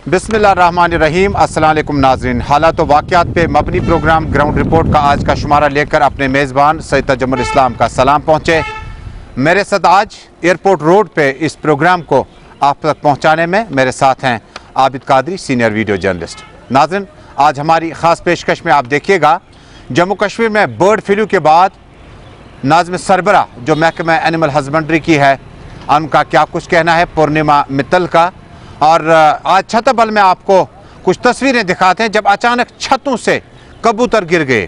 बिस्मिल्लाहिर्रहमानिर्रहीम। अस्सलाम वालेकुम नाज़रीन। हालात व वाक़यात पे मबनी प्रोग्राम ग्राउंड रिपोर्ट का आज का शुमारा लेकर अपने मेज़बान सैयद तजुम्मुल इस्लाम का सलाम पहुँचे। मेरे साथ आज एयरपोर्ट रोड पे इस प्रोग्राम को आप तक पहुँचाने में मेरे साथ हैं Abid Qadri, senior video journalist. नाज़रीन, आज हमारी ख़ास पेशकश में आप देखिएगा, जम्मू कश्मीर में बर्ड फ्लू के बाद नाज़िम सरबरा जो महकमा एनिमल हस्बेंड्री की है, उनका क्या कुछ कहना है, पूर्णिमा मित्तल का। और आज छतबल में आपको कुछ तस्वीरें दिखाते हैं जब अचानक छतों से कबूतर गिर गए,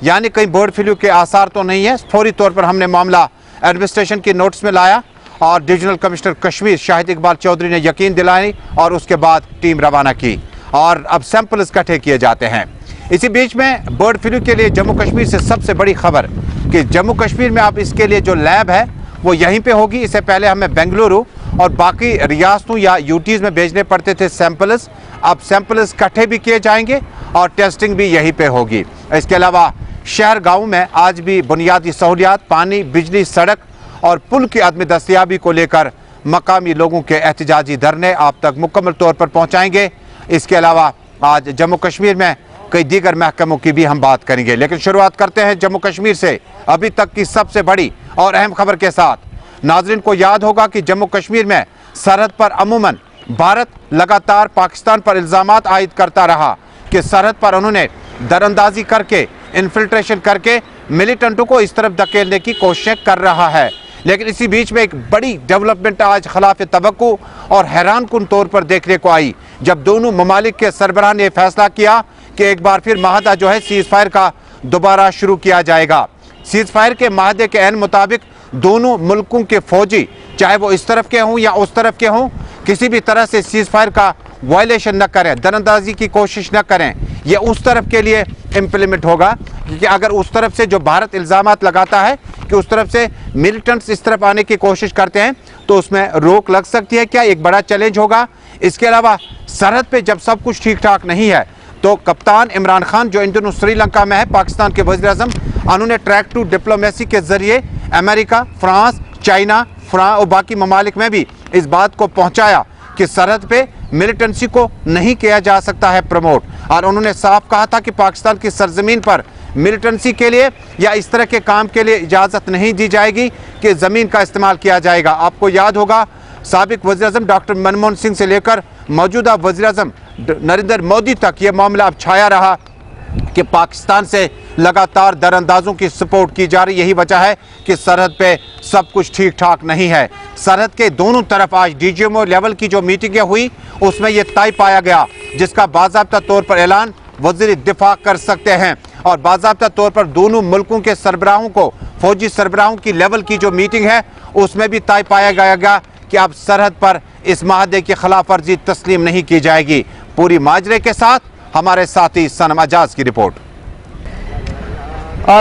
यानी कहीं बर्ड फ्लू के आसार तो नहीं है। फौरी तौर पर हमने मामला एडमिनिस्ट्रेशन की नोटिस में लाया और डिविजनल कमिश्नर कश्मीर शाहिद इकबाल चौधरी ने यकीन दिलाई और उसके बाद टीम रवाना की और अब सैंपल इकट्ठे किए जाते हैं। इसी बीच में बर्ड फ्लू के लिए जम्मू कश्मीर से सबसे बड़ी खबर कि जम्मू कश्मीर में अब इसके लिए जो लैब है वो यहीं पे होगी। इससे पहले हमें बेंगलुरु और बाकी रियासतों या यूटीज़ में भेजने पड़ते थे सैंपल्स, अब सैंपल्स इकट्ठे भी किए जाएंगे और टेस्टिंग भी यहीं पे होगी। इसके अलावा शहर गाँव में आज भी बुनियादी सहूलियात, पानी, बिजली, सड़क और पुल की अदम दस्तयाबी को लेकर मकामी लोगों के एहतजाजी धरने आप तक मुकम्मल तौर पर पहुँचाएँगे। इसके अलावा आज जम्मू कश्मीर में कई दीगर महकमों की भी हम बात करेंगे, लेकिन शुरुआत करते हैं जम्मू कश्मीर से अभी तक की सबसे बड़ी और अहम खबर के साथ। नाजरीन को याद होगा कि जम्मू कश्मीर में सरहद पर अमूमन भारत लगातार पाकिस्तान पर इल्ज़ामात आयद करता रहा कि सरहद पर उन्होंने दरअंदाजी करके, इन्फिल्ट्रेशन करके मिलिटेंटों को इस तरफ धकेलने की कोशिशें कर रहा है। लेकिन इसी बीच में एक बड़ी डेवलपमेंट आज खिलाफ तवक्को और हैरान कुन तौर पर देखने को आई जब दोनों ममालिक के सरबराह ने फैसला किया कि एक बार फिर माहदा जो है सीज़ फायर का दोबारा शुरू किया जाएगा। सीज़ फायर के माहदे के ऐन मुताबिक दोनों मुल्कों के फौजी, चाहे वो इस तरफ के हों या उस तरफ के हों, किसी भी तरह से सीज़ फायर का वायलेशन न करें, दरअंदाजी की कोशिश न करें। ये उस तरफ के लिए इम्प्लीमेंट होगा क्योंकि अगर उस तरफ से जो भारत इल्ज़ामात लगाता है कि उस तरफ से मिलिटेंट्स इस तरफ आने की कोशिश करते हैं तो उसमें रोक लग सकती है। क्या एक बड़ा चैलेंज होगा। इसके अलावा सरहद पे जब सब कुछ ठीक ठाक नहीं है तो कप्तान इमरान खान जो इन दिनों श्रीलंका में है, पाकिस्तान के वज़ीर-ए-आज़म, उन्होंने ट्रैक टू डिप्लोमेसी के ज़रिए अमेरिका, फ्रांस, चाइना और बाकी ममालिक में भी इस बात को पहुंचाया कि सरहद पे मिलिटेंसी को नहीं किया जा सकता है प्रमोट। और उन्होंने साफ कहा था कि पाकिस्तान की सरजमीन पर मिलिटेंसी के लिए या इस तरह के काम के लिए इजाज़त नहीं दी जाएगी कि ज़मीन का इस्तेमाल किया जाएगा। आपको याद होगा साबिक वज़ीर-ए-आज़म डॉक्टर मनमोहन सिंह से लेकर मौजूदा वज़ीर-ए-आज़म नरेंद्र मोदी तक ये मामला अब छाया रहा कि पाकिस्तान से लगातार दरअंदाजों की सपोर्ट की जा रही। यही वजह है कि सरहद पे सब कुछ ठीक ठाक नहीं है। सरहद के दोनों तरफ आज डीजीएमओ लेवल की जो मीटिंगें हुई उसमें यह तय पाया गया, जिसका बाज़ाब्ता तौर पर ऐलान वज़ीर दिफा कर सकते हैं। और बाज़ाब्ता तौर पर दोनों मुल्कों के सरबराहों को, फौजी सरबराहों की लेवल की जो मीटिंग है उसमें भी तय पाया गया कि अब सरहद पर इस माहदे की खिलाफ वर्जी तस्लीम नहीं की जाएगी। पूरी माजरे के साथ हमारे साथी सनम अजाज की रिपोर्ट।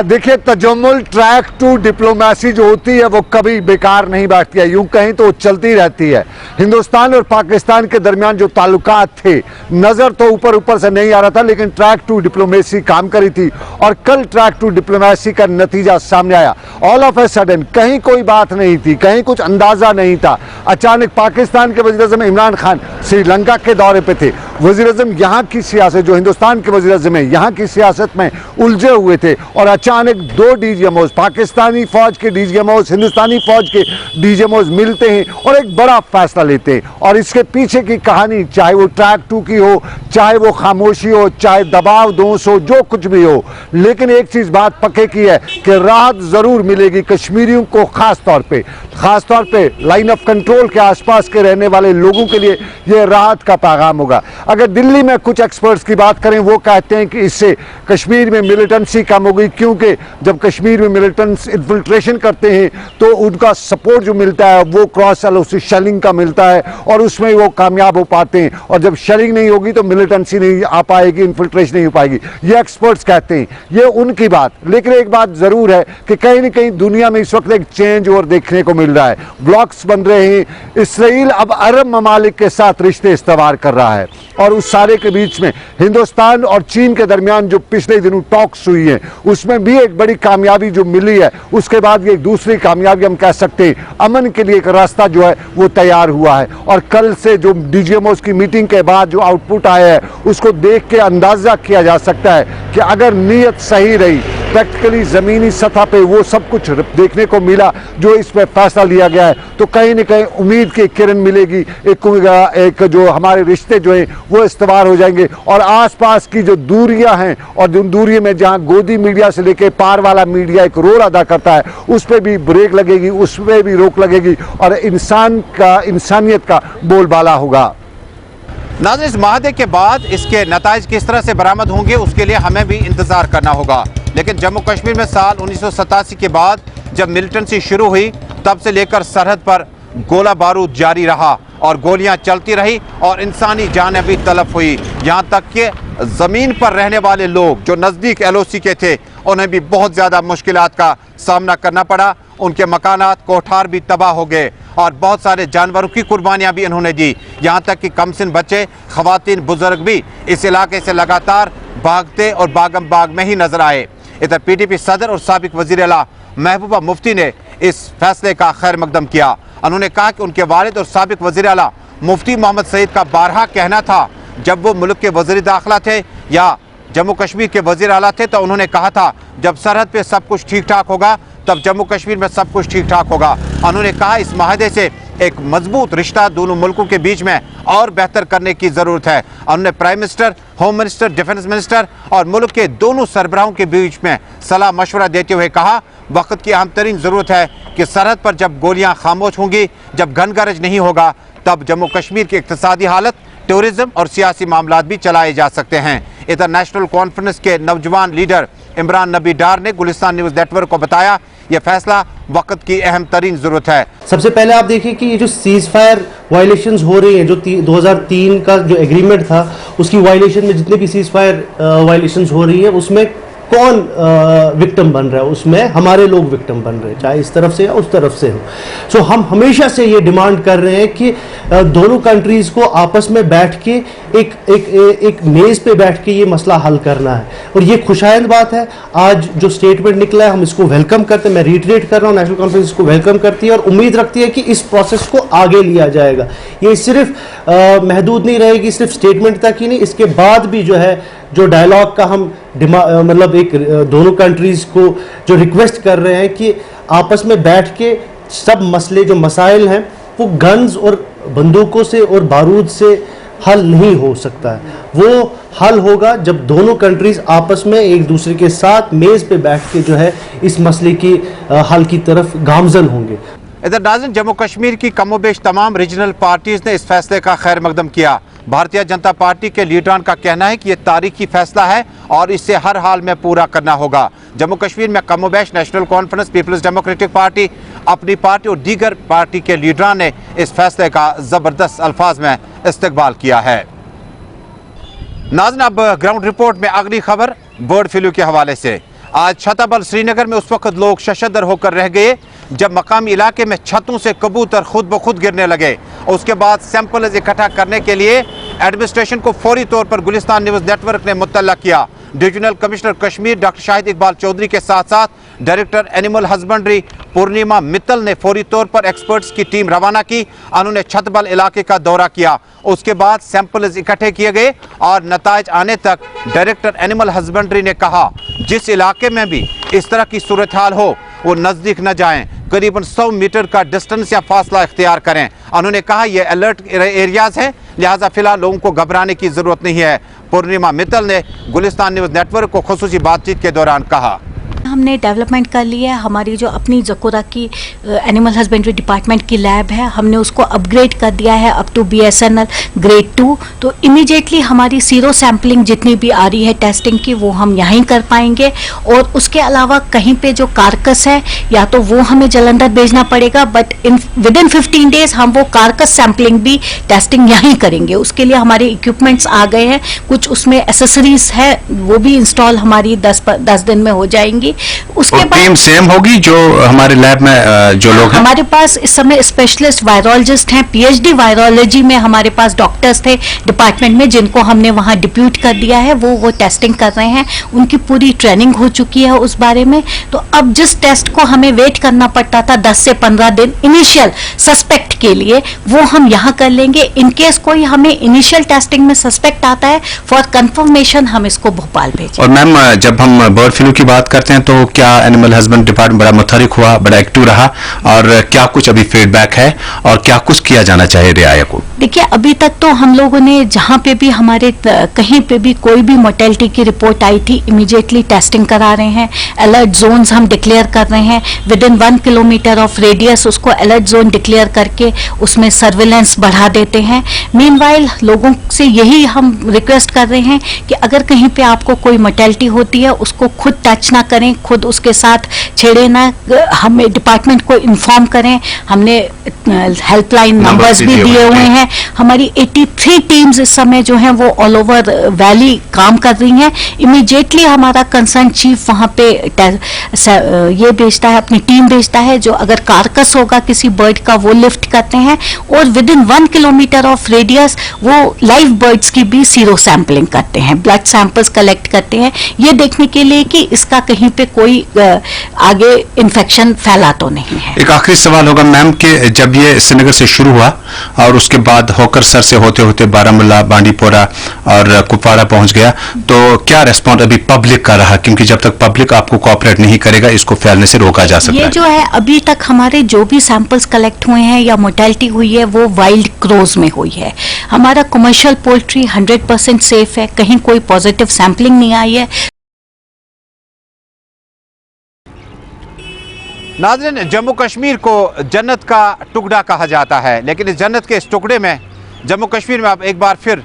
देखिए, तजम्मुल ट्रैक टू डिप्लोमेसी जो होती है वो कभी बेकार नहीं बैठती है, यूं कहीं तो चलती रहती है। हिंदुस्तान और पाकिस्तान के दरमियान जो ताल्लुकात थे, नज़र तो ऊपर ऊपर से नहीं आ रहा था, लेकिन ट्रैक टू डिप्लोमेसी काम करी थी और कल ट्रैक टू डिप्लोमेसी का नतीजा सामने आया। ऑल ऑफ ए सडन कहीं कोई बात नहीं थी, कहीं कुछ अंदाज़ा नहीं था, अचानक पाकिस्तान के वज़ीर-ए-आज़म इमरान खान श्रीलंका के दौरे पर थे। वज़ीर-ए-आज़म यहाँ की सियासत, जो हिंदुस्तान के वज़ीर-ए-आज़म है, यहाँ की सियासत में उलझे हुए थे और अचानक दो डीजीएमओज, पाकिस्तानी फौज के डीजीएमओज, हिंदुस्तानी फौज के डीजीएमओज मिलते हैं और एक बड़ा फैसला लेते हैं। और इसके पीछे की कहानी, चाहे वो ट्रैक टू की हो, चाहे वो खामोशी हो, चाहे दबाव दोष हो, जो कुछ भी हो, लेकिन एक चीज बात पक्के की है कि राहत जरूर मिलेगी कश्मीरियों को। खास तौर पे लाइन ऑफ कंट्रोल के आसपास के रहने वाले लोगों के लिए यह राहत का पैगाम होगा। अगर दिल्ली में कुछ एक्सपर्ट्स की बात करें, वो कहते हैं कि इससे कश्मीर में मिलिटेंसी कम हो गई, क्योंकि जब कश्मीर में मिलिटेंट्स इन्फिल्ट्रेशन करते हैं तो उनका सपोर्ट जो मिलता है वो क्रॉस एलओसी शेलिंग का मिलता है और उसमें वो कामयाब हो पाते हैं। और जब शेलिंग नहीं होगी तो मिलिटेंसी नहीं आ पाएगी, इन्फिल्ट्रेशन नहीं हो पाएगी। ये एक्सपर्ट्स कहते हैं, ये उनकी बात। लेकिन एक बात जरूर है कि कहीं ना कहीं दुनिया में इस वक्त एक चेंज और देखने को मिल रहा है। ब्लॉक्स बन रहे हैं। इसराइल अब अरब ममालिक के साथ रिश्ते इस्तवार कर रहा है और उस सारे के बीच में हिंदुस्तान और चीन के दरमियान जो पिछले दिनों टॉक्स हुई है उसमें भी एक बड़ी कामयाबी जो मिली है, उसके बाद ये दूसरी कामयाबी हम कह सकते हैं अमन के लिए एक रास्ता जो है वो तैयार हुआ है। और कल से जो डीजीएमओस की मीटिंग के बाद जो आउटपुट आया है उसको देख के अंदाजा किया जा सकता है कि अगर नीयत सही रही, प्रैक्टिकली जमीनी सतह पे वो सब कुछ देखने को मिला जो इस पर फैसला लिया गया है, तो कहीं न कहीं उम्मीद की किरण मिलेगी। एक जो हमारे रिश्ते जो हैं वो इस्तेमाल हो जाएंगे और आसपास की जो दूरियां हैं और जिन दूरी में जहां गोदी मीडिया से लेके पार वाला मीडिया एक रोल अदा करता है उस पर भी ब्रेक लगेगी, उस पर भी रोक लगेगी और इंसानियत का बोलबाला होगा। नाज़रीन, इस माहदे के बाद इसके नताइज किस तरह से बरामद होंगे उसके लिए हमें भी इंतजार करना होगा। लेकिन जम्मू कश्मीर में साल 1987 के बाद जब मिलिटेंसी शुरू हुई तब से लेकर सरहद पर गोला बारूद जारी रहा और गोलियां चलती रही और इंसानी जानें भी तलफ हुई। यहाँ तक कि ज़मीन पर रहने वाले लोग जो नज़दीक LOC के थे उन्हें भी बहुत ज़्यादा मुश्किलात का सामना करना पड़ा। उनके मकानात कोठार भी तबाह हो गए और बहुत सारे जानवरों की कुर्बानियां भी इन्होंने दी। यहाँ तक कि कमसिन बच्चे, ख़वातीन, बुजुर्ग भी इस इलाके से लगातार भागते और बागम बाग में ही नजर आए। इधर PDP सदर और साबिक वज़ीर आला महबूबा मुफ्ती ने इस फैसले का खैर मकदम किया। उन्होंने कहा कि उनके वालिद और साबिक वज़ीर आला मुफ्ती मोहम्मद सईद का बारहा कहना था, जब वो मुल्क के वज़ीर दाखिला थे या जम्मू कश्मीर के वज़ीर आला थे, तो उन्होंने कहा था जब सरहद पे सब कुछ ठीक ठाक होगा तब जम्मू कश्मीर में सब कुछ ठीक ठाक होगा। उन्होंने कहा इस माहदे से एक मजबूत रिश्ता दोनों मुल्कों के बीच में और बेहतर करने की ज़रूरत है। उन्होंने prime minister, home minister, defence minister और मुल्क के दोनों सरबराहों के बीच में सलाह मशवरा देते हुए कहा वक्त की अहम तरीन ज़रूरत है कि सरहद पर जब गोलियां खामोश होंगी, जब घन गरज नहीं होगा, तब जम्मू कश्मीर की इक्तिसादी हालत, टूरिज्म और सियासी मामलात भी चलाए जा सकते हैं। इधर नेशनल कॉन्फ्रेंस के नौजवान लीडर इमरान नबी डार ने गुलिस्तान न्यूज़ नेटवर्क को बताया यह फैसला वक्त की अहम तरीन जरूरत है। सबसे पहले आप देखिए कि ये जो सीज फायर वायलेशंस हो रही हैं, जो 2003 का जो एग्रीमेंट था उसकी वायलेशन में जितने भी सीज फायर वायलेशंस हो रही है उसमें कौन विक्टिम बन रहा है? उसमें हमारे लोग विक्टिम बन रहे हैं, चाहे इस तरफ से या उस तरफ से हो। सो हम हमेशा से ये डिमांड कर रहे हैं कि दोनों कंट्रीज को आपस में बैठ के एक मेज पे बैठ के ये मसला हल करना है और ये खुशाइंद बात है। आज जो स्टेटमेंट निकला है हम इसको वेलकम करते हैं। मैं रिटरेट कर रहा हूँ, नेशनल कॉन्फ्रेंस इसको वेलकम करती है और उम्मीद रखती है कि इस प्रोसेस को आगे लिया जाएगा। ये सिर्फ महदूद नहीं रहेगी सिर्फ स्टेटमेंट तक ही नहीं, इसके बाद भी जो है जो डायलॉग का हम मतलब एक दोनों कंट्रीज को जो रिक्वेस्ट कर रहे हैं कि आपस में बैठ के सब मसले जो मसाइल हैं वो गन्स और बंदूकों से और बारूद से हल नहीं हो सकता है। वो हल होगा जब दोनों कंट्रीज आपस में एक दूसरे के साथ मेज पे बैठ के जो है इस मसले की हल की तरफ गामजन होंगे। इधर नाज़रीन, जम्मू कश्मीर की कमोबेश तमाम रीजनल पार्टीज ने इस फैसले का खैर मकदम किया। भारतीय जनता पार्टी के लीडरान का कहना है कि यह तारीखी फैसला है और इसे हर हाल में पूरा करना होगा। जम्मू कश्मीर में कमोबेश National Conference, Peoples Democratic Party, Apni Party और दीगर पार्टी के लीडरान ने इस फैसले का ज़बरदस्त अल्फाज में इस्तकबाल किया है। नाज़रीन, अब ग्राउंड रिपोर्ट में अगली खबर बर्ड फ्लू के हवाले से। आज छताबल श्रीनगर में उस वक्त लोग शशदर होकर रह गए जब मकामी इलाके में छतों से कबूतर खुद ब खुद गिरने लगे। उसके बाद सैंपल इकट्ठा करने के लिए एडमिनिस्ट्रेशन को फौरी तौर पर गुलिस्तान न्यूज़ नेटवर्क ने मुत्तला किया। Divisional commissioner Kashmir doctor Shahid Iqbal Chaudhary के साथ साथ director animal husbandry Purnima Mittal ने फौरी तौर पर एक्सपर्ट्स की टीम रवाना की। उन्होंने छतबल इलाके का दौरा किया। उसके बाद सैंपल्स इकट्ठे किए गए और नताइज आने तक डायरेक्टर एनिमल हस्बेंड्री ने कहा जिस इलाके में भी इस तरह की सूरत हाल हो वो नज़दीक न जाएं, करीबन 100 मीटर का डिस्टेंस या फासला इख्तियार करें। उन्होंने कहा यह अलर्ट एरियाज हैं, लिहाजा फिलहाल लोगों को घबराने की ज़रूरत नहीं है। पूर्णिमा मित्तल ने गुलिस्तान न्यूज़ नेटवर्क को खुसूसी बातचीत के दौरान कहा हमने डेवलपमेंट कर ली है। हमारी जो अपनी जकोरा की एनिमल हस्बेंड्री डिपार्टमेंट की लैब है हमने उसको अपग्रेड कर दिया है अप टू BSNL ग्रेड 2। तो इमीडिएटली हमारी सीरो सैम्पलिंग जितनी भी आ रही है टेस्टिंग की वो हम यहीं कर पाएंगे। और उसके अलावा कहीं पे जो कारकस है या तो वो हमें जलंधर भेजना पड़ेगा, बट विद इन 15 डेज हम वो कारकस सैम्पलिंग भी टेस्टिंग यहीं करेंगे। उसके लिए हमारे इक्विपमेंट्स आ गए हैं, कुछ उसमें एसेसरीज है वो भी इंस्टॉल हमारी 10 दिन में हो जाएंगी। उसके बाद टीम सेम होगी जो हमारे लैब में जो लोग हैं? हमारे पास इस समय स्पेशलिस्ट वायरोलॉजिस्ट हैं, पीएचडी वायरोलॉजी में हमारे पास डॉक्टर्स थे डिपार्टमेंट में, जिनको हमने वहां डिप्यूट कर दिया है, वो टेस्टिंग कर रहे हैं, उनकी पूरी ट्रेनिंग हो चुकी है उस बारे में। तो अब जिस टेस्ट को हमें वेट करना पड़ता था 10 से 15 दिन इनिशियल सस्पेक्ट के लिए, वो हम यहाँ कर लेंगे। इन केस कोई हमें इनिशियल टेस्टिंग में सस्पेक्ट आता है, फॉर कंफर्मेशन हम इसको भोपाल भेजें। और मैम, जब हम बर्ड फ्लू की बात करते हैं तो क्या एनिमल हस्बेंड डिपार्टमेंट बड़ा मुतहरिक हुआ, बड़ा एक्टिव रहा, और क्या कुछ अभी फीडबैक है और क्या कुछ किया जाना चाहिए रियाया को? देखिए, अभी तक तो हम लोगों ने जहाँ पे भी हमारे कहीं पे भी कोई भी मोर्टेलिटी की रिपोर्ट आई थी, इमीडिएटली टेस्टिंग करा रहे हैं। अलर्ट जोन्स हम डिक्लेयर कर रहे हैं, with in 1 kilometre of radius उसको अलर्ट जोन डिक्लेयर करके उसमें सर्विलेंस बढ़ा देते हैं। मीनवाइल लोगों से यही हम रिक्वेस्ट कर रहे हैं कि अगर कहीं पे आपको कोई मोर्टेलिटी होती है, उसको खुद टच ना करें, खुद उसके साथ छेड़े ना, हमें डिपार्टमेंट को इन्फॉर्म करें। हमने हेल्पलाइन नंबर्स भी दिए हुए हैं। हमारी 83 टीम्स इस समय जो हैं वो ऑल ओवर वैली काम कर रही हैं। इमीडिएटली हमारा कंसर्न चीफ वहां पे ये भेजता है, अपनी टीम भेजता है, जो अगर कारकस होगा किसी बर्ड का वो लिफ्ट करते हैं, और with in 1 kilometre of radius वो लाइव बर्ड्स की भी सीरो सैंपलिंग करते हैं, ब्लड सैंपल्स कलेक्ट करते हैं, ये देखने के लिए कि इसका कहीं पे कोई आगे इन्फेक्शन फैला तो नहीं है। एक आखिरी सवाल होगा मैम कि जब ये श्रीनगर से शुरू हुआ और उसके बाद होकर सर से होते होते बारामूला, बांडीपोरा और कुपवाड़ा पहुंच गया, तो क्या रेस्पॉन्स अभी पब्लिक का रहा? क्योंकि जब तक पब्लिक आपको कोऑपरेट नहीं करेगा, इसको फैलने से रोका जा सकता है। ये जो है अभी तक हमारे जो भी सैंपल्स कलेक्ट हुए हैं या मोर्टेलिटी हुई है, वो वाइल्ड क्रोज में हुई है। हमारा कमर्शियल पोल्ट्री 100% सेफ है, कहीं कोई पॉजिटिव सैंपलिंग नहीं आई है। नाज़रीन, जम्मू कश्मीर को जन्नत का टुकड़ा कहा जाता है, लेकिन इस जन्नत के इस टुकड़े में जम्मू कश्मीर में अब एक बार फिर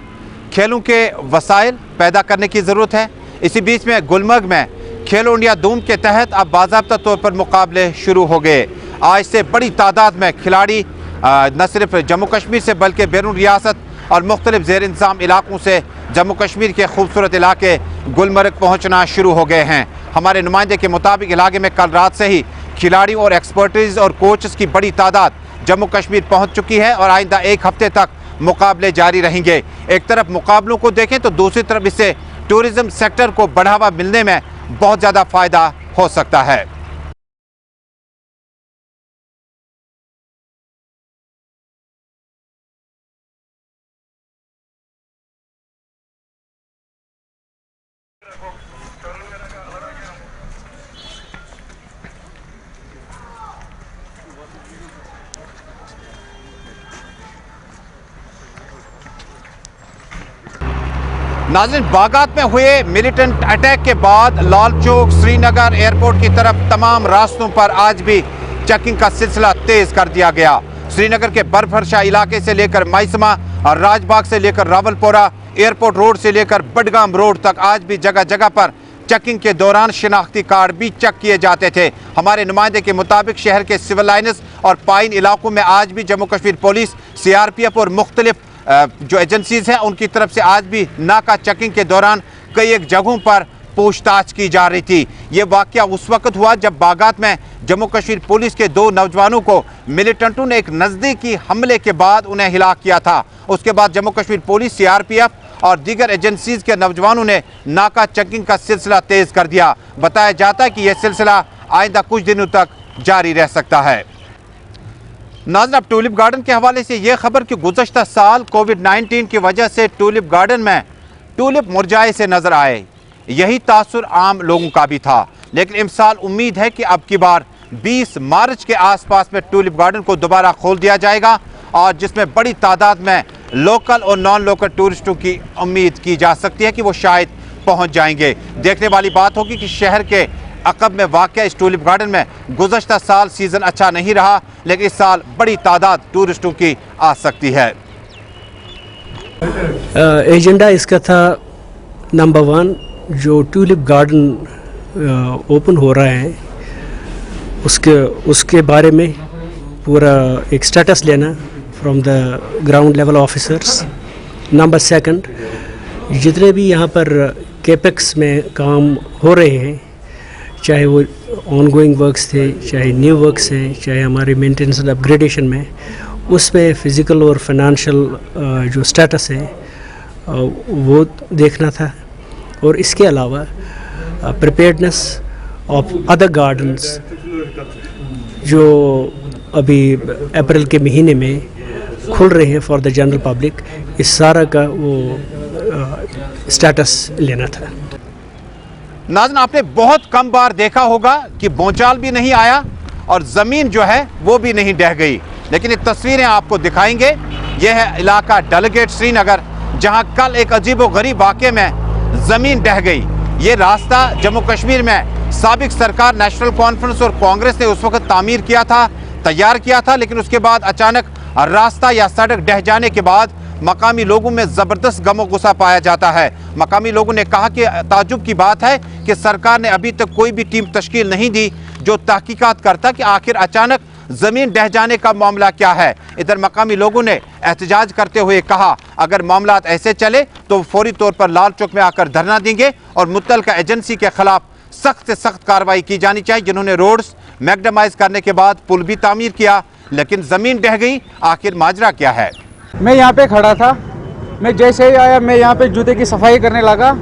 खेलों के वसाइल पैदा करने की ज़रूरत है। इसी बीच में गुलमर्ग में खेलो इंडिया दूम के तहत अब बाज़ाब्ता तौर पर मुकाबले शुरू हो गए। आज से बड़ी तादाद में खिलाड़ी न सिर्फ जम्मू कश्मीर से बल्कि बैरून रियासत और मुख्तलिफ ज़ेर इंतज़ाम इलाकों से जम्मू कश्मीर के खूबसूरत इलाके गुलमर्ग पहुँचना शुरू हो गए हैं। हमारे नुमाइंदे के मुताबिक इलाके में कल रात से ही खिलाड़ियों और एक्सपर्टीज और कोचेस की बड़ी तादाद जम्मू कश्मीर पहुंच चुकी है और आइंदा 1 हफ्ते तक मुकाबले जारी रहेंगे। एक तरफ मुकाबलों को देखें तो दूसरी तरफ इससे टूरिज्म सेक्टर को बढ़ावा मिलने में बहुत ज़्यादा फ़ायदा हो सकता है। नाज़रीन, बागात में हुए मिलिटेंट अटैक के बाद लाल चौक श्रीनगर एयरपोर्ट की तरफ तमाम रास्तों पर आज भी चेकिंग का सिलसिला तेज कर दिया गया। श्रीनगर के बर्फवर्षा इलाके से लेकर माइसमा और राजबाग से लेकर रावलपोरा, एयरपोर्ट रोड से लेकर बडगाम रोड तक आज भी जगह जगह पर चेकिंग के दौरान शिनाख्ती कार्ड भी चेक किए जाते थे। हमारे नुमाइंदे के मुताबिक शहर के सिविल लाइन्स और पाइन इलाकों में आज भी जम्मू कश्मीर पुलिस, CRPF और मुख्तलिफ जो एजेंसीज हैं उनकी तरफ से आज भी नाका चेकिंग के दौरान कई एक जगहों पर पूछताछ की जा रही थी। ये वाकया उस वक्त हुआ जब बागात में जम्मू कश्मीर पुलिस के 2 नौजवानों को मिलिटेंटों ने एक नज़दीकी हमले के बाद उन्हें हिलाक किया था। उसके बाद जम्मू कश्मीर पुलिस, CRPF और दीगर एजेंसीज के नौजवानों ने नाका चेकिंग का सिलसिला तेज कर दिया। बताया जाता है कि यह सिलसिला आइंदा कुछ दिनों तक जारी रह सकता है। नाज़रीन, अब टूलिप गार्डन के हवाले से ये खबर कि गुज़श्ता साल कोविड-19 की वजह से टूलिप गार्डन में टूलिप मुरझाए से नजर आए। यही तासुर आम लोगों का भी था, लेकिन इस साल उम्मीद है कि अब की बार 20 मार्च के आसपास में टूलिप गार्डन को दोबारा खोल दिया जाएगा और जिसमें बड़ी तादाद में लोकल और नॉन लोकल टूरिस्टों की उम्मीद की जा सकती है कि वो शायद पहुंच जाएंगे। देखने वाली बात होगी कि शहर के अकब में वाक़या इस टूलिप गार्डन में गुज़श्ता साल सीज़न अच्छा नहीं रहा, लेकिन इस साल बड़ी तादाद टूरिस्टों की आ सकती है। एजेंडा इसका था नंबर 1, जो टूलिप गार्डन ओपन हो रहा है उसके बारे में पूरा एक स्टेटस लेना from the ground level officers. Number 2, जितने भी यहाँ पर केपेक्स में काम हो रहे हैं, चाहे वो ऑनगोइंग वर्क्स थे, चाहे न्यू वर्क्स हैं, चाहे हमारे मेंटेनेंस एंड अपग्रेडेशन में, उसमें फ़िज़िकल और फाइनेंशियल जो स्टेटस है वो देखना था। और इसके अलावा प्रिपेयर्डनेस ऑफ अदर गार्डन्स जो अभी अप्रैल के महीने में खुल रहे हैं फॉर द जनरल पब्लिक, इस सारा का वो स्टेटस लेना था। नाज़रीन, आपने बहुत कम बार देखा होगा कि भूचाल भी नहीं आया और ज़मीन जो है वो भी नहीं ढह गई, लेकिन ये तस्वीरें आपको दिखाएंगे। यह है इलाका डलगेट श्रीनगर, जहां कल एक अजीबोगरीब वाक़े में ज़मीन ढह गई। ये रास्ता जम्मू कश्मीर में साबिक सरकार नेशनल कॉन्फ्रेंस और कांग्रेस ने उस वक्त तामीर किया था, तैयार किया था, लेकिन उसके बाद अचानक रास्ता या सड़क ढह जाने के बाद मकामी लोगों में ज़बरदस्त गमो गुस्सा पाया जाता है। मकामी लोगों ने कहा कि ताज्जुब की बात है कि सरकार ने अभी तक कोई भी टीम तश्कील नहीं दी जो तहकीकात करता कि आखिर अचानक ज़मीन ढह जाने का मामला क्या है। इधर मकामी लोगों ने एहतजाज करते हुए कहा अगर मामला ऐसे चले तो फौरी तौर पर लाल चौक में आकर धरना देंगे और मुत्तलका एजेंसी के खिलाफ सख्त से सख्त कार्रवाई की जानी चाहिए, जिन्होंने रोड्स मैग्डमाइज करने के बाद पुल भी तामीर किया, लेकिन ज़मीन ढह गई। आखिर माजरा क्या है? मैं यहाँ पे खड़ा था, मैं जैसे ही आया मैं यहाँ पे जूते की सफाई करने लगा,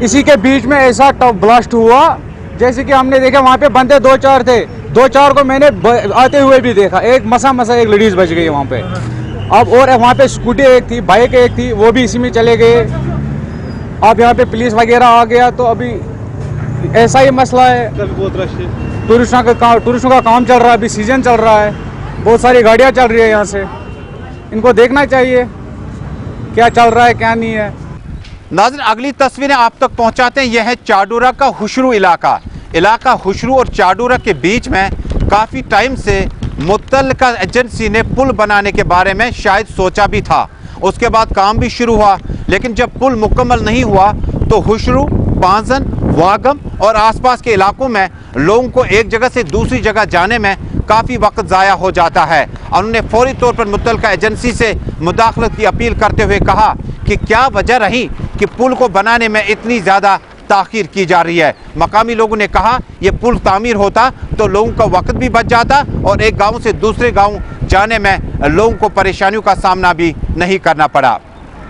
इसी के बीच में ऐसा ब्लास्ट हुआ जैसे कि हमने देखा वहाँ पे बंदे 2-4 थे, 2-4 को मैंने आते हुए भी देखा, एक मसा एक लेडीज़ बच गई वहाँ पे। अब और वहाँ पे स्कूटी एक थी, बाइक एक थी, वो भी इसी में चले गए। अब यहाँ पे पुलिस वगैरह आ गया, तो अभी ऐसा ही मसला है। टूरिस्टों का काम चल रहा है, अभी सीजन चल रहा है, बहुत सारी गाड़ियाँ चल रही है यहाँ से, इनको देखना चाहिए क्या चल रहा है क्या नहीं है। नाज़रीन, अगली तस्वीरें आप तक पहुंचाते हैं। यह है चाडूरा का हुशरू इलाका हुशरू और चाडूरा के बीच में काफ़ी टाइम से मुत्तलका एजेंसी ने पुल बनाने के बारे में शायद सोचा भी था, उसके बाद काम भी शुरू हुआ, लेकिन जब पुल मुकम्मल नहीं हुआ तो हुशरू, पांजन, वागम और आसपास के इलाकों में लोगों को एक जगह से दूसरी जगह जाने में काफ़ी वक्त ज़ाया हो जाता है। और उन्होंने फौरी तौर पर मुत्तलका एजेंसी से मुदाखलत की अपील करते हुए कहा कि क्या वजह रही कि पुल को बनाने में इतनी ज़्यादा ताख़ीर की जा रही है। मकामी लोगों ने कहा ये पुल तामीर होता तो लोगों का वक्त भी बच जाता और एक गांव से दूसरे गांव जाने में लोगों को परेशानियों का सामना भी नहीं करना पड़ा।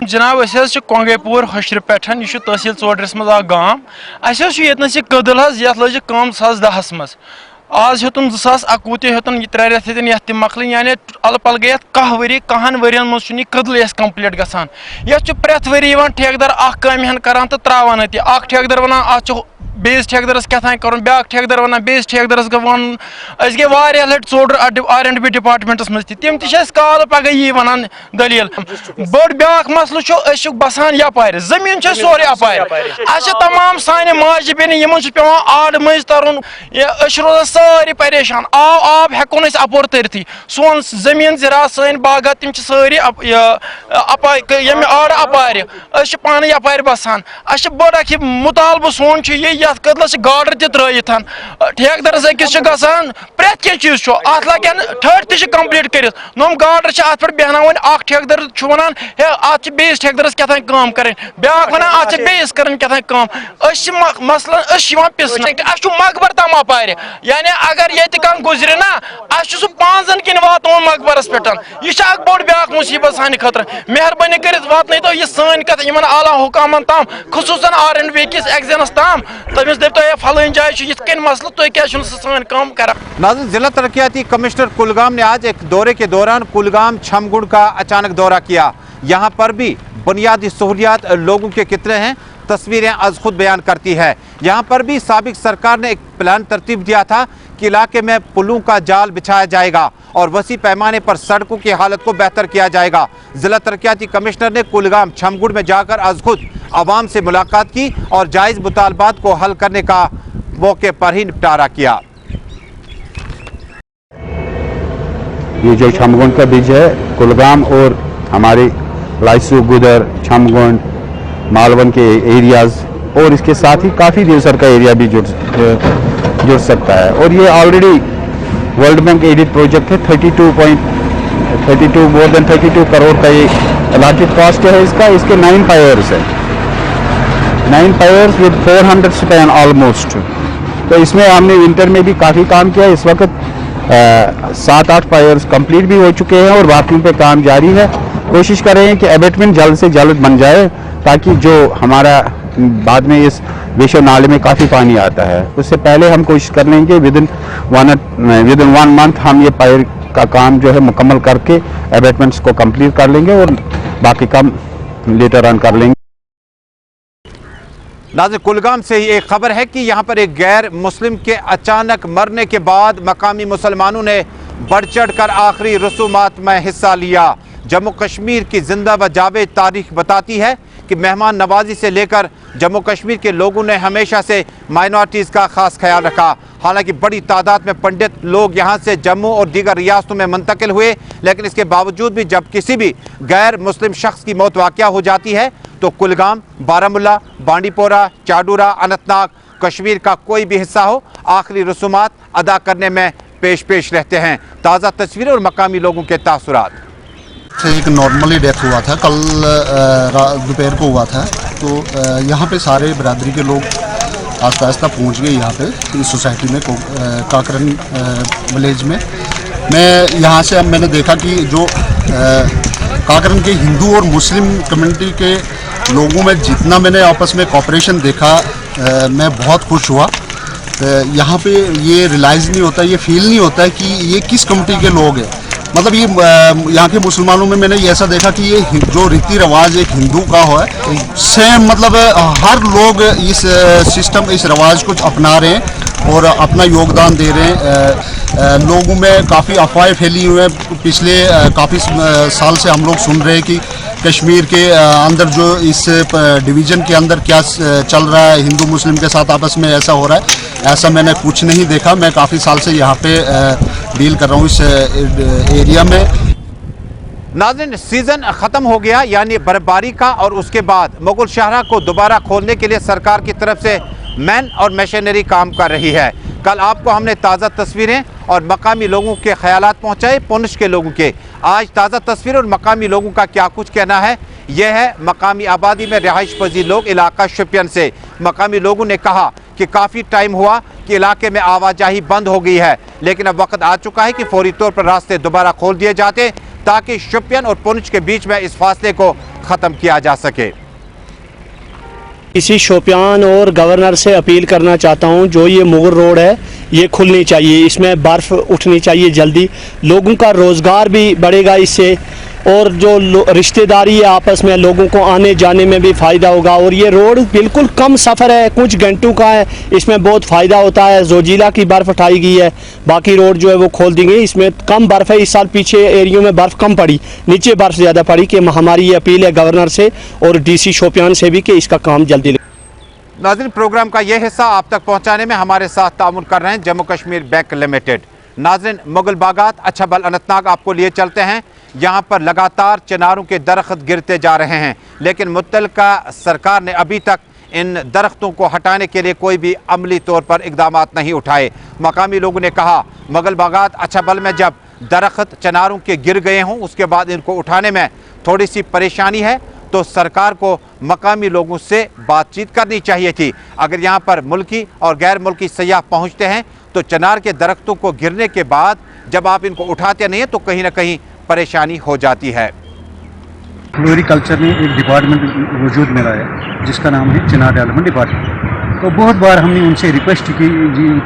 जनाब कोंगेपुर हशर पे यह तहसील चोडरस मज गाम ये कदल ये लज कम 2010 मज आज हेतुन 2021 ते हेतुन 3 रेत हेतुन ये तम मकल यानी अल पल गई 10 वरी 10 वरियन मज कदल कम्प्लीट गसान ये प्रेथ वरी ठेकेदार काम करान तो त्रावान ठेकेदार वन बेस ठेकेदारस क्या कर ब्या ठेकेदार वन बेस ठेकेदारस वन गई वारिया लट चोडर R&B डिपार्टमेंटस मज तम कल पगह यी वन दलील बड़ ब्या मसल बसान यपार जमीन सोरे अपार तमाम सान माज बेन इन पे आड़ मज तरन रोजान सारी परेशान आब हेको अपोर तरथी सोन जमीन ज़रा सन बागात तम सारी यम आड़ अपार पान यपार बसान बड़ मुतालबह सोन ये कदलस गाडर त्रयित ठेकेदारस अकिस गसान प्रेथ क्या चीज अत लगे ठड त कम्प्लीट कर नम गाडर अत पे बेहनावन ठेकेदार वन हे अत बेस ठेकेदारस क्या काम कर ब्या वन अत बेस कर क्या मसलन पिसन मकबर तम अपार यानी अगर ये गुजर ना सह 5 किन वात मकबरस पे यह बोड़ ब्या मुसीबत सान खतर मेहरबानी कर वात तो यह सन कत इन आला हुकामन तम खसूसन R&B किस एग्जनस तम तमिस दपो फलन जाए ये मसल तुम क्या सान काम कर। नाज़रीन, जिला तरक्याती कमिश्नर कुलगाम ने आज एक दौरे के दौरान कुलगाम छमगुड़ का अचानक दौरा किया। यहाँ पर भी बुनियादी सहूलियात लोगों के कितने हैं तस्वीरें आज खुद बयान करती है। यहाँ पर भी साबिक सरकार ने एक प्लान तरतीब दिया था कि इलाके में पुलों का जाल बिछाया जाएगा और वसी पैमाने पर सड़कों की हालत को बेहतर किया जाएगा। जिला तरक्याती कमिश्नर ने कुलगाम छमगुड़ में जाकर आज खुद आवाम से मुलाकात की और जायज़ मुतालबात को हल करने का मौके पर ही निपटारा किया। ये जो छमगुड़ का ब्रिज है कुलगाम और हमारे लाइसू गुदर छमगुड़ मालवन के एरियाज और इसके साथ ही काफ़ी देवसर का एरिया भी जुड़ सकता है। और ये already world bank added project है। 32 मोर देन 32 करोड़ का ये अलॉटेड कॉस्ट है इसका। इसके 9 पायर्स है, 9 पायर्स विद 400 स्पैन ऑलमोस्ट। तो इसमें हमने विंटर में भी काफ़ी काम किया। इस वक्त 7-8 पायर्स कंप्लीट भी हो चुके हैं और बाकियों पे काम जारी है। कोशिश कर रहे हैं कि एबेटमेंट जल्द से जल्द बन जाए ताकि जो हमारा बाद में इस विश्व नाले में काफ़ी पानी आता है उससे पहले हम कोशिश कर लेंगे विद इन 1 मंथ हम ये पायर का काम जो है मुकम्मल करके एबेटमेंट्स को कंप्लीट कर लेंगे और बाकी काम लेटर ऑन कर लेंगे। नाज़रीन, कुलगाम से ही एक खबर है कि यहाँ पर एक गैर मुस्लिम के अचानक मरने के बाद मकामी मुसलमानों ने बढ़ चढ़ कर आखिरी रसूमात में हिस्सा लिया। जम्मू कश्मीर की जिंदा व जावेद तारीख बताती है कि मेहमान नवाजी से लेकर जम्मू कश्मीर के लोगों ने हमेशा से माइनॉरिटीज़ का खास ख्याल रखा। हालांकि बड़ी तादाद में पंडित लोग यहाँ से जम्मू और दीगर रियासतों में मुंतकिल हुए, लेकिन इसके बावजूद भी जब किसी भी गैर मुस्लिम शख्स की मौत वाक़या हो जाती है तो कुलगाम, बारामुल्ला, बांडीपोरा, चाडूरा, अनंतनाग, कश्मीर का कोई भी हिस्सा हो आखिरी रसूमात अदा करने में पेश रहते हैं। ताज़ा तस्वीरें और मकामी लोगों के तासुरात। एक नॉर्मली डेथ हुआ था, कल दोपहर को हुआ था। तो यहाँ पे सारे बरादरी के लोग आस्ता आस्ता पहुँच गए यहाँ पे इस सोसाइटी में काकरन विलेज में। मैं यहाँ से मैंने देखा कि जो काकरन के हिंदू और मुस्लिम कम्युनिटी के लोगों में जितना मैंने आपस में कोऑपरेशन देखा मैं बहुत खुश हुआ। यहाँ पे ये रियलाइज़ नहीं होता, ये फील नहीं होता है कि ये किस कम्युनिटी के लोग हैं। मतलब ये यहाँ के मुसलमानों में मैंने ऐसा देखा कि ये जो रीति रिवाज एक हिंदू का हो है सेम, मतलब हर लोग इस सिस्टम इस रिवाज को अपना रहे हैं और अपना योगदान दे रहे हैं। लोगों में काफ़ी अफवाहें फैली हुई हैं। पिछले काफ़ी साल से हम लोग सुन रहे हैं कि कश्मीर के अंदर जो इस डिवीज़न के अंदर क्या चल रहा है, हिंदू मुस्लिम के साथ आपस में ऐसा हो रहा है, ऐसा मैंने कुछ नहीं देखा। मैं काफ़ी साल से यहाँ पे डील कर रहा हूँ इस एरिया में। नाज़रीन, सीज़न ख़त्म हो गया यानी बर्फबारी का, और उसके बाद मुगल शाहरा को दोबारा खोलने के लिए सरकार की तरफ से मैन और मशीनरी काम कर रही है। कल आपको हमने ताज़ा तस्वीरें और मकामी लोगों के ख्यालात पहुँचाए, पुंछ के लोगों के। आज ताज़ा तस्वीरें और मकामी लोगों का क्या कुछ कहना है, यह है मकामी आबादी में रिहाइश पजीर लोग इलाका शोपियान से। मकामी लोगों ने कहा कि काफ़ी टाइम हुआ कि इलाके में आवाजाही बंद हो गई है, लेकिन अब वक्त आ चुका है कि फौरी तौर पर रास्ते दोबारा खोल दिए जाते ताकि शोपियान और पुंछ के बीच में इस फासले को ख़त्म किया जा सके। इसी शोपियान और गवर्नर से अपील करना चाहता हूं, जो ये मुगल रोड है ये खुलनी चाहिए, इसमें बर्फ़ उठनी चाहिए जल्दी। लोगों का रोज़गार भी बढ़ेगा इससे और जो रिश्तेदारी है आपस में लोगों को आने जाने में भी फ़ायदा होगा। और ये रोड बिल्कुल कम सफ़र है, कुछ घंटों का है, इसमें बहुत फ़ायदा होता है। जोजिला की बर्फ़ उठाई गई है, बाकी रोड जो है वो खोल दी गई। इसमें कम बर्फ़ है, इस साल पीछे एरियो में बर्फ़ कम पड़ी, नीचे बर्फ़ ज़्यादा पड़ी। कि हमारी ये अपील है गवर्नर से और DC शोपियान से भी कि इसका काम जल्दी। नाज़रीन, प्रोग्राम का यह हिस्सा आप तक पहुँचाने में हमारे साथ ताउन कर रहे हैं जम्मू कश्मीर बैंक लिमिटेड। नाज़रीन, मुगल बागात, अच्छाबल, अनंतनाग आपको लिए चलते हैं। यहाँ पर लगातार चिनारों के दरख्त गिरते जा रहे हैं, लेकिन मुत्तलका सरकार ने अभी तक इन दरख्तों को हटाने के लिए कोई भी अमली तौर पर इक़दाम नहीं उठाए। मकामी लोगों ने कहा मुगल बागात, अच्छाबल में जब दरख्त चिनारों के गिर गए हों उसके बाद इनको उठाने में थोड़ी सी परेशानी है, तो सरकार को मकामी लोगों से बातचीत करनी चाहिए थी। अगर यहाँ पर मुल्की और गैर मुल्की सयाह पहुँचते हैं तो चिनार के दरख्तों को गिरने के बाद जब आप इनको उठाते नहीं हैं तो कहीं ना कहीं परेशानी हो जाती है। फ्लोरिकल्चर में एक डिपार्टमेंट वजूद में लाया जिसका नाम है चिनार डेवलपमेंट डिपार्टमेंट। तो बहुत बार हमने उनसे रिक्वेस्ट की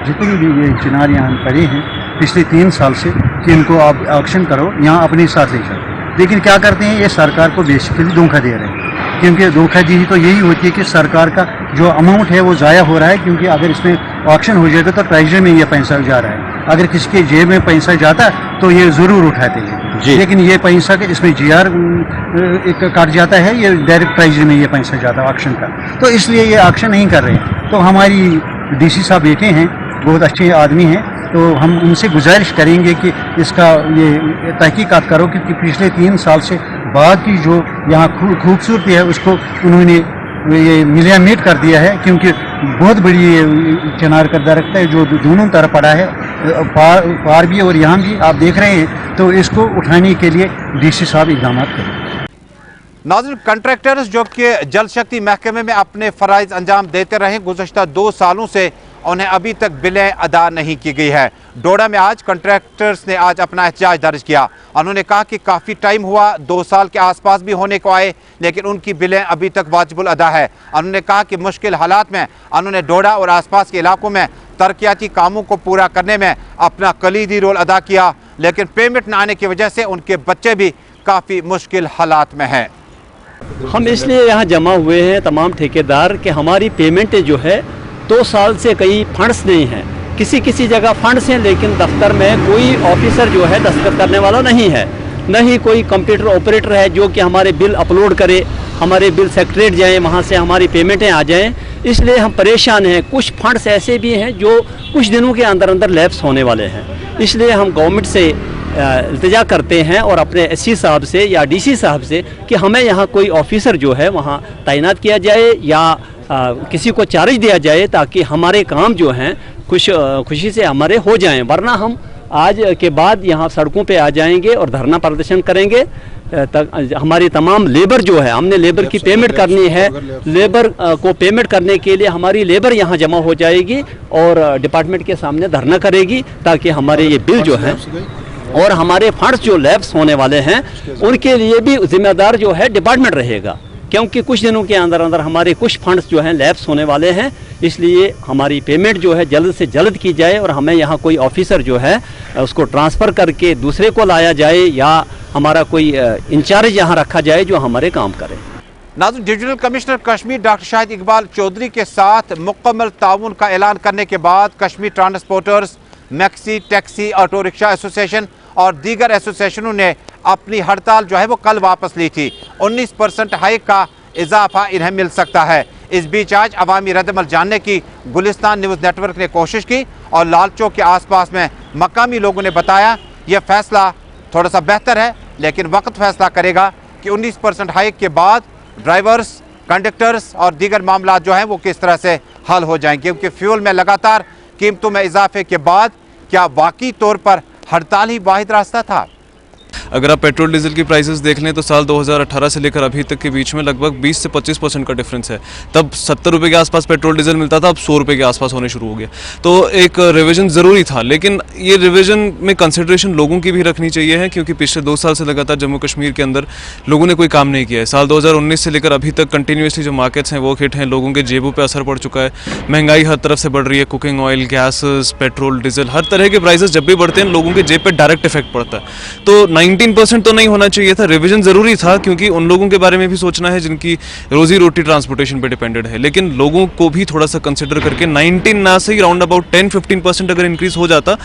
जितने भी ये चिनार यहाँ पड़े हैं पिछले 3 साल से कि इनको आप ऑक्शन करो, यहाँ अपने साथ ले जाओ। लेकिन क्या करते हैं, ये सरकार को बेसिकली धोखा दे रहे हैं, क्योंकि धोखाधड़ी तो यही होती है कि सरकार का जो अमाउंट है वो ज़ाया हो रहा है। क्योंकि अगर इसमें ऑक्शन हो जाता तो ट्रेजरी में ये पैसा जा रहा है, अगर किसी के जेब में पैसा जाता तो ये ज़रूर उठाते हैं, लेकिन ये पैसा इसमें GR एक काट जाता है, ये डायरेक्ट ट्रेजरी में ये पैसा जाता है ऑक्शन का। तो इसलिए ये ऑक्शन नहीं कर रहे हैं। तो हमारी DC साहब बैठे हैं, बहुत अच्छे आदमी हैं, तो हम उनसे गुजारिश करेंगे कि इसका ये तहकीकात करो कि पिछले 3 साल से बाद की जो यहाँ खूबसूरती है उसको उन्होंने ये मिलियनेट कर दिया है। क्योंकि बहुत बड़ी ये चिनार का दरख्त है जो दोनों तरफ पड़ा है, पार भी और यहाँ भी आप देख रहे हैं। तो इसको उठाने के लिए DC साहब इक़दाम करें। नाज़रीन, कंट्रैक्टर्स जो कि जल शक्ति महकमे में अपने फ़राइज़ अंजाम देते रहे गुज़श्ता 2 सालों से उन्हें अभी तक बिलें अदा नहीं की गई है। डोडा में आज कॉन्ट्रैक्टर्स ने आज अपना एहतजाज दर्ज किया। उन्होंने कहा कि काफ़ी टाइम हुआ, 2 साल के आसपास भी होने को आए, लेकिन उनकी बिलें अभी तक वाजिबुल अदा है। उन्होंने कहा कि मुश्किल हालात में उन्होंने डोडा और आसपास के इलाकों में तरक्याती कामों को पूरा करने में अपना कलीदी रोल अदा किया, लेकिन पेमेंट न आने की वजह से उनके बच्चे भी काफ़ी मुश्किल हालात में हैं। हम इसलिए यहाँ जमा हुए हैं तमाम ठेकेदार कि हमारी पेमेंटें जो है 2 साल से कहीं फंड्स नहीं हैं। किसी जगह फंड्स हैं, लेकिन दफ्तर में कोई ऑफिसर जो है दस्तखत करने वाला नहीं है, न ही कोई कंप्यूटर ऑपरेटर है जो कि हमारे बिल अपलोड करे, हमारे बिल सेक्रेटरीट जाएँ, वहाँ से हमारी पेमेंटें आ जाएँ। इसलिए हम परेशान हैं। कुछ फंड्स ऐसे भी हैं जो कुछ दिनों के अंदर लैप्स होने वाले हैं। इसलिए हम गवर्नमेंट से इल्तिजा करते हैं और अपने एससी साहब से या डीसी साहब से कि हमें यहाँ कोई ऑफिसर जो है वहाँ तैनात किया जाए या किसी को चार्ज दिया जाए, ताकि हमारे काम जो हैं खुशी से हमारे हो जाएं। वरना हम आज के बाद यहाँ सड़कों पे आ जाएंगे और धरना प्रदर्शन करेंगे। हमारी तमाम लेबर जो है, हमने लेबर की पेमेंट करनी है, लेबर को पेमेंट करने के लिए हमारी लेबर यहाँ जमा हो जाएगी और डिपार्टमेंट के सामने धरना करेगी, ताकि हमारे ये बिल जो हैं और हमारे फंड्स जो लैप्स होने वाले हैं उनके लिए भी जिम्मेदार जो है डिपार्टमेंट रहेगा, क्योंकि कुछ दिनों के अंदर हमारे कुछ फंड्स जो हैं लैप्स होने वाले हैं। इसलिए हमारी पेमेंट जो है जल्द से जल्द की जाए और हमें यहाँ कोई ऑफिसर जो है उसको ट्रांसफ़र करके दूसरे को लाया जाए या हमारा कोई इंचार्ज यहाँ रखा जाए जो हमारे काम करे। नाज़रीन, divisional commissioner Kashmir doctor Shahid Iqbal Chaudhary के साथ मुकम्मल ताउन का ऐलान करने के बाद Kashmir transporters, maxi, taxi, auto rickshaw association और दीगर एसोसिएशनों ने अपनी हड़ताल जो है वो कल वापस ली थी। 19% हाइक का इजाफा इन्हें मिल सकता है। इस बीच आज अवामी रद्दमल जानने की गुलिस्तान न्यूज़ नेटवर्क ने कोशिश की और लाल चौक के आसपास में मकामी लोगों ने बताया यह फैसला थोड़ा सा बेहतर है, लेकिन वक्त फैसला करेगा कि 19% हाइक के बाद ड्राइवर्स, कंडक्टर्स और दीगर मामला जो हैं वो किस तरह से हल हो जाएंगे। क्योंकि फ्यूल में लगातार कीमतों में इजाफे के बाद क्या वाकई तौर पर हड़ताल ही वाहिद रास्ता था? अगर आप पेट्रोल डीजल की प्राइसेस देख लें तो साल 2018 से लेकर अभी तक के बीच में लगभग 20 से 25% का डिफरेंस है। तब 70 रुपये के आसपास पेट्रोल डीजल मिलता था, अब 100 रुपये के आसपास होने शुरू हो गया। तो एक रिवीजन ज़रूरी था, लेकिन ये रिवीजन में कंसिडरेशन लोगों की भी रखनी चाहिए है, क्योंकि पिछले 2 साल से लगातार जम्मू कश्मीर के अंदर लोगों ने कोई काम नहीं किया है। साल 2019 से लेकर अभी तक कंटिन्यूसली जो मार्केट्स हैं वो हिट हैं, लोगों के जेबों पर असर पड़ चुका है। महंगाई हर तरफ से बढ़ रही है, cooking oil, gases, petrol, diesel, हर तरह के प्राइसेस जब भी बढ़ते हैं लोगों के जेब पर डायरेक्ट इफेक्ट पड़ता है। तो 19% तो नहीं होना चाहिए था, रिवीजन जरूरी था, क्योंकि उन लोगों के बारे में भी सोचना है जिनकी रोजी रोटी ट्रांसपोर्टेशन पे डिपेंडेड है। लेकिन लोगों को भी थोड़ा सा कंसिडर करके 19 ना से राउंड अबाउट 10-15% अगर इंक्रीज हो जाता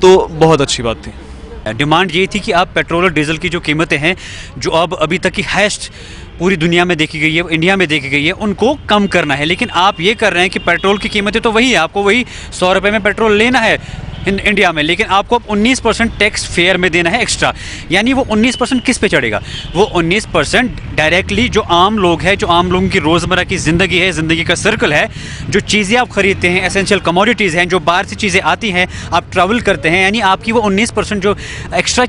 तो बहुत अच्छी बात थी। डिमांड ये थी कि आप पेट्रोल और डीजल की जो कीमतें हैं, जो अब अभी तक की हाईएस्ट पूरी दुनिया में देखी गई है, इंडिया में देखी गई है, उनको कम करना है। लेकिन आप ये कर रहे हैं कि पेट्रोल की कीमतें तो वही है, आपको वही 100 रुपये में पेट्रोल लेना है इंडिया में, लेकिन आपको अब 19% टैक्स फेयर में देना है एक्स्ट्रा। यानी वो 19% किस पे चढ़ेगा? वो 19% डायरेक्टली जो आम लोग हैं, जो आम लोगों की रोज़मर्रा की ज़िंदगी है, ज़िंदगी का सर्कल है, जो चीज़ें आप ख़रीदते हैं, एसेंशियल कमोडिटीज़ हैं, जो बाहर से चीज़ें आती हैं, आप ट्रैवल करते हैं, यानी आपकी वो 19% जो एक्स्ट्रा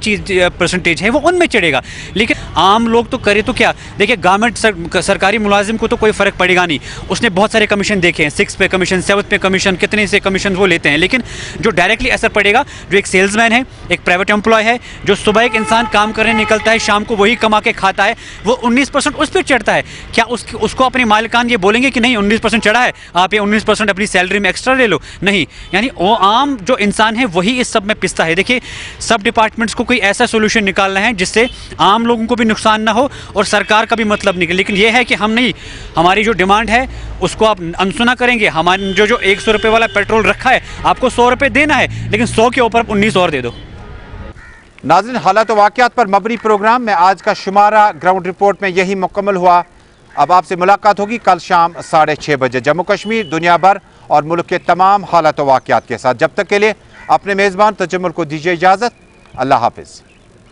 परसेंटेज है वो उनमें चढ़ेगा। लेकिन आम लोग तो करे तो क्या? देखिए, गवर्नमेंट सरकारी मुलाजिम को तो कोई फ़र्क पड़ेगा नहीं, उसने बहुत सारे कमीशन देखे हैं, 6 पे कमीशन, 7 पे कमीशन, कितने से कमीशन वो लेते हैं। लेकिन जो डायरेक्टली असर पड़ेगा, जो एक सेल्समैन है, एक प्राइवेट एम्प्लॉय है, जो सुबह एक इंसान काम करने निकलता है, शाम को वही कमा के खाता है, वो 19% उस पर चढ़ता है। क्या उसको अपने मालिकान ये बोलेंगे कि नहीं 19% चढ़ा है, आप ये 19% अपनी सैलरी में एक्स्ट्रा ले लो? नहीं। यानी वो आम जो इंसान है वही इस सब में पिसता है। देखिए, सब डिपार्टमेंट्स को कोई ऐसा सोल्यूशन निकालना है जिससे आम लोगों को भी नुकसान ना हो और सरकार का भी मतलब निकले। लेकिन ये है कि हम नहीं, हमारी जो डिमांड है उसको आप अनसुना करेंगे। हमारे जो 100 रुपये वाला पेट्रोल रखा है, आपको 100 रुपये देना है, लेकिन 100 के ऊपर 19 और दे दो। नाज़रीन, हालात व वाक़यात पर मबनी प्रोग्राम में आज का शुमारा ग्राउंड रिपोर्ट में यही मुकम्मल हुआ। अब आपसे मुलाकात होगी कल शाम 6:30 बजे जम्मू कश्मीर, दुनिया भर और मुल्क के तमाम हालात व वाक़यात के साथ। जब तक के लिए अपने मेज़बान तजम्मुल को दीजिए इजाज़त। अल्लाह हाफिज़।